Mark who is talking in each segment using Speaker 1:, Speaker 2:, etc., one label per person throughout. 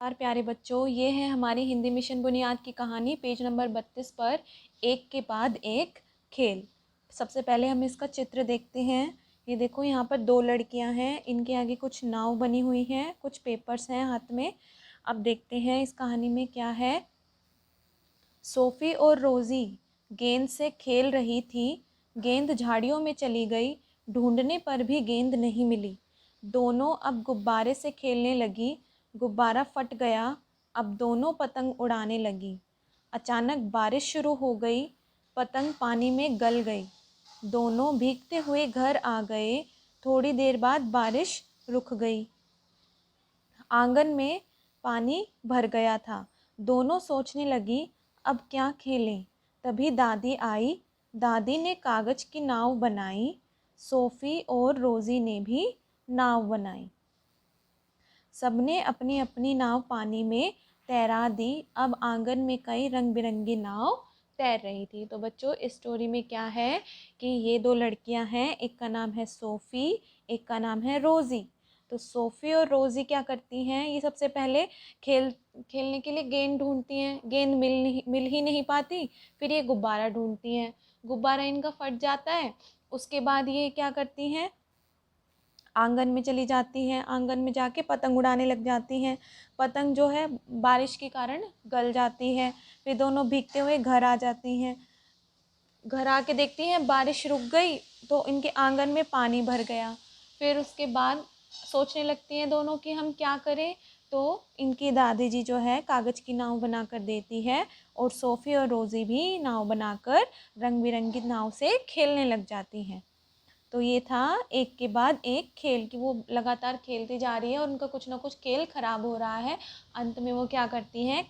Speaker 1: प्यारे बच्चों, ये है हमारी हिंदी मिशन बुनियाद की कहानी पेज नंबर 32 पर एक के बाद एक खेल। सबसे पहले हम इसका चित्र देखते हैं। ये देखो, यहाँ पर दो लड़कियां हैं, इनके आगे कुछ नाव बनी हुई हैं, कुछ पेपर्स हैं हाथ में। अब देखते हैं इस कहानी में क्या है। सोफ़ी और रोज़ी गेंद से खेल रही थी। गेंद झाड़ियों में चली गई, ढूंढने पर भी गेंद नहीं मिली। दोनों अब गुब्बारे से खेलने लगी। गुब्बारा फट गया। अब दोनों पतंग उड़ाने लगी। अचानक बारिश शुरू हो गई। पतंग पानी में गल गई। दोनों भीगते हुए घर आ गए। थोड़ी देर बाद बारिश रुक गई। आंगन में पानी भर गया था। दोनों सोचने लगी, अब क्या खेलें। तभी दादी आई। दादी ने कागज़ की नाव बनाई। सोफ़ी और रोज़ी ने भी नाव बनाई। सबने अपनी अपनी नाव पानी में तैरा दी। अब आंगन में कई रंग बिरंगी नाव तैर रही थी। तो बच्चों, इस स्टोरी में क्या है कि ये दो लड़कियां हैं, एक का नाम है सोफ़ी, एक का नाम है रोज़ी। तो सोफ़ी और रोज़ी क्या करती हैं, ये सबसे पहले खेलने के लिए गेंद ढूंढती हैं। गेंद मिल ही नहीं पाती। फिर ये गुब्बारा ढूंढती हैं। गुब्बारा इनका फट जाता है। उसके बाद ये क्या करती हैं, आंगन में चली जाती हैं। आंगन में जाके पतंग उड़ाने लग जाती हैं। पतंग जो है बारिश के कारण गल जाती है। फिर दोनों भीगते हुए घर आ जाती हैं। घर आके देखती हैं बारिश रुक गई, तो इनके आंगन में पानी भर गया। फिर उसके बाद सोचने लगती हैं दोनों कि हम क्या करें। तो इनकी दादी जी जो है कागज़ की नाव बना कर देती है, और सोफ़ी और रोज़ी भी नाव बनाकर रंग बिरंगी नाव से खेलने लग जाती हैं। तो ये था एक के बाद एक खेल कि वो लगातार खेलती जा रही है और उनका कुछ ना कुछ खेल ख़राब हो रहा है। अंत में वो क्या करती हैं,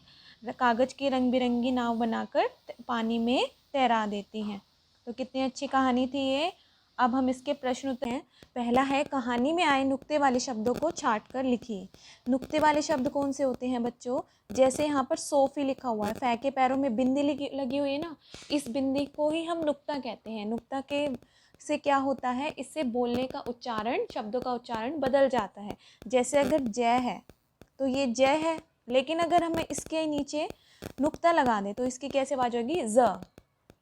Speaker 1: कागज़ की रंग बिरंगी नाव बनाकर पानी में तैरा देती हैं। तो कितनी अच्छी कहानी थी ये। अब हम इसके प्रश्न उत्तर हैं। पहला है, कहानी में आए नुक्ते वाले शब्दों को छाट कर लिखिए। नुक्ते वाले शब्द कौन से होते हैं बच्चों? जैसे यहाँ पर सोफ़ी लिखा हुआ है, फै के पैरों में बिंदी लगी हुई है ना, इस बिंदी को ही हम नुक्ता कहते हैं। नुक्ता के से क्या होता है, इससे बोलने का उच्चारण, शब्दों का उच्चारण बदल जाता है। जैसे अगर जय है तो ये जय है, लेकिन अगर हमें इसके नीचे नुक्ता लगा दें तो इसकी कैसे आवाज होगी, ज।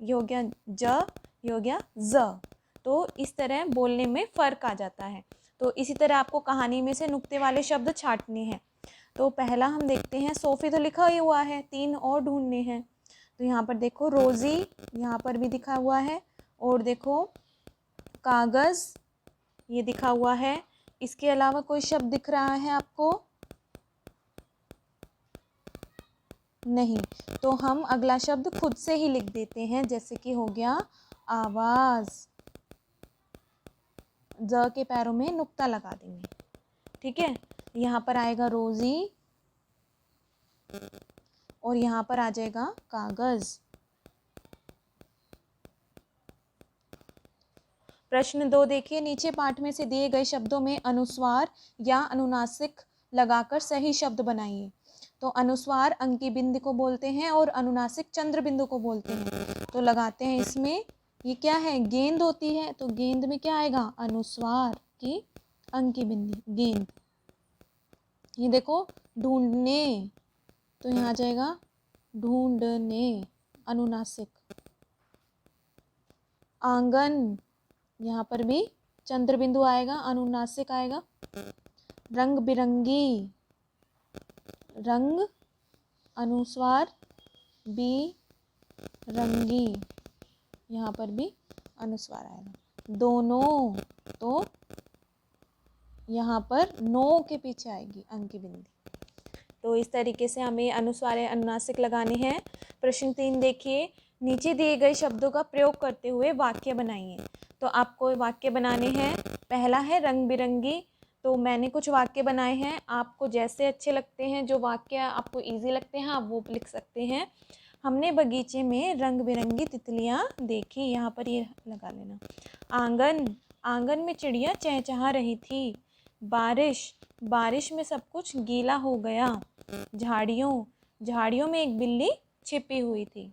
Speaker 1: ये हो गया ज, ये हो गया ज। तो इस तरह बोलने में फ़र्क आ जाता है। तो इसी तरह आपको कहानी में से नुक्ते वाले शब्द छांटने हैं। तो पहला हम देखते हैं, सोफ़ी तो लिखा ही हुआ है, तीन और ढूंढने हैं। तो यहाँ पर देखो रोज़ी, यहाँ पर भी दिखा हुआ है, और देखो कागज़, ये दिखा हुआ है। इसके अलावा कोई शब्द दिख रहा है आपको? नहीं। तो हम अगला शब्द खुद से ही लिख देते हैं, जैसे कि हो गया आवाज़। ज के पैरों में नुक्ता लगा देंगे। ठीक है, यहाँ पर आएगा रोज़ी और यहाँ पर आ जाएगा कागज़। प्रश्न 2 देखिए, नीचे पाठ में से दिए गए शब्दों में अनुस्वार या अनुनासिक लगाकर सही शब्द बनाइए। तो अनुस्वार अंकी बिंदु को बोलते हैं और अनुनासिक चंद्र बिंदु को बोलते हैं। तो लगाते हैं इसमें। ये क्या है, गेंद होती है, तो गेंद में क्या आएगा, अनुस्वार की अंकी बिंदु गेंद। ये देखो ढूंढने, तो यहाँ आ जाएगा ढूंढने अनुनासिक। आंगन, यहाँ पर भी चंद्र बिंदु आएगा, अनुनासिक आएगा। रंग बिरंगी, रंग अनुस्वार बी रंगी, यहाँ पर भी अनुस्वार आएगा। दोनों, तो यहाँ पर नो के पीछे आएगी अंकी बिंदी। तो इस तरीके से हमें अनुस्वार या अनुनासिक लगाने हैं। प्रश्न 3 देखिए, नीचे दिए गए शब्दों का प्रयोग करते हुए वाक्य बनाइए। तो आपको वाक्य बनाने हैं। पहला है रंग बिरंगी। तो मैंने कुछ वाक्य बनाए हैं, आपको जैसे अच्छे लगते हैं, जो वाक्य आपको इजी लगते हैं आप वो लिख सकते हैं। हमने बगीचे में रंग बिरंगी तितलियाँ देखी, यहाँ पर ये लगा लेना। आंगन, आंगन में चिड़िया चहचहा रही थी। बारिश, बारिश में सब कुछ गीला हो गया। झाड़ियों, झाड़ियों में एक बिल्ली छिपी हुई थी।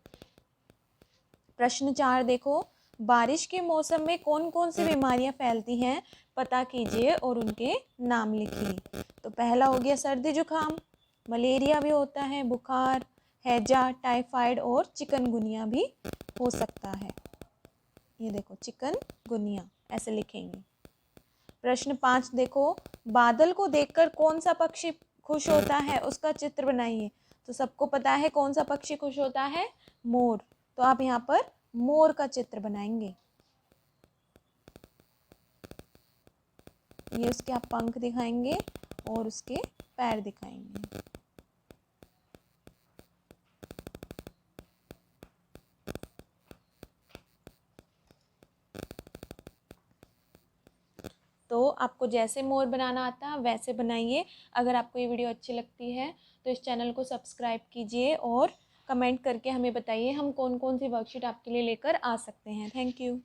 Speaker 1: प्रश्न 4 देखो, बारिश के मौसम में कौन कौन सी बीमारियां फैलती हैं, पता कीजिए और उनके नाम लिखिए। तो पहला हो गया सर्दी जुकाम, मलेरिया भी होता है, बुखार, हैजा, टाइफाइड और चिकनगुनिया भी हो सकता है। ये देखो चिकनगुनिया ऐसे लिखेंगे। प्रश्न 5 देखो, बादल को देखकर कौन सा पक्षी खुश होता है, उसका चित्र बनाइए। तो सबको पता है कौन सा पक्षी खुश होता है, मोर। तो आप यहाँ पर मोर का चित्र बनाएंगे। ये उसके आप पंख दिखाएंगे और उसके पैर दिखाएंगे। तो आपको जैसे मोर बनाना आता है वैसे बनाइए। अगर आपको ये वीडियो अच्छी लगती है तो इस चैनल को सब्सक्राइब कीजिए और कमेंट करके हमें बताइए हम कौन कौन सी वर्कशीट आपके लिए लेकर आ सकते हैं। Thank you.